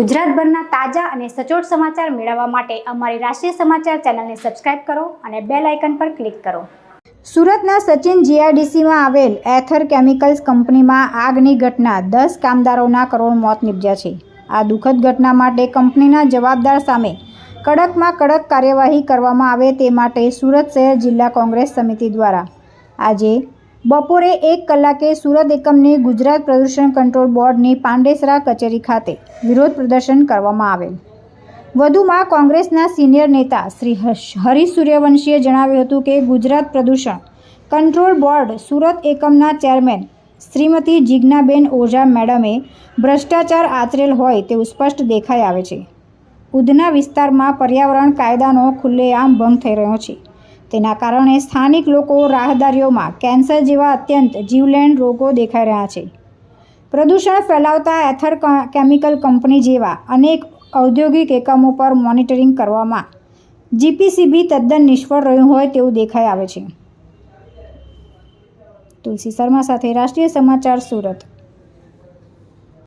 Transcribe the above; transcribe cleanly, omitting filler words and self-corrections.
ગુજરાતભરના તાજા અને સચોટ સમાચાર મેળવવા માટે અમારી રાષ્ટ્રીય સમાચાર ચેનલને સબસ્ક્રાઇબ કરો અને બેલ આઇકન પર ક્લિક કરો। સુરતના સચિન જીઆઈડીસીમાં આવેલ એથર કેમિકલ્સ કંપનીમાં આગની ઘટના 10 કામદારોના કરુણ મોત નિપજ્યા છે। આ દુઃખદ ઘટના માટે કંપનીના જવાબદાર સામે કડકમાં કડક કાર્યવાહી કરવામાં આવે તે માટે સુરત શહેર જિલ્લા કોંગ્રેસ સમિતિ દ્વારા આજે બપોરે 1 કલાકે સુરત એકમની ગુજરાત પ્રદૂષણ કંટ્રોલ બોર્ડની પાંડેસરા કચેરી ખાતે વિરોધ પ્રદર્શન કરવામાં આવેલ। વધુમાં કોંગ્રેસના સિનિયર નેતા શ્રી હરીશ સૂર્યવંશીએ જણાવ્યું હતું કે ગુજરાત પ્રદૂષણ કંટ્રોલ બોર્ડ સુરત એકમના ચેરમેન શ્રીમતી જિજ્ઞાબેન ઓઝા મેડમે ભ્રષ્ટાચાર આચરેલ હોય તેવું સ્પષ્ટ દેખાઈ આવે છે। ઉધના વિસ્તારમાં પર્યાવરણ કાયદાનો ખુલ્લેઆમ ભંગ થઈ રહ્યો છે। તેના કારણે સ્થાનિક લોકો રાહદારીઓમાં કેન્સર જેવા અત્યંત જીવલેણ રોગો દેખાઈ રહ્યા છે। પ્રદૂષણ ફેલાવતા એથર કેમિકલ કંપની જેવા અનેક ઔદ્યોગિક એકમો પર મોનિટરિંગ કરવામાં જીપીસીબી તદ્દન નિષ્ફળ રહ્યું હોય તેવું દેખાઈ આવે છે। તુલસી શર્મા સાથે રાષ્ટ્રીય સમાચાર સુરત।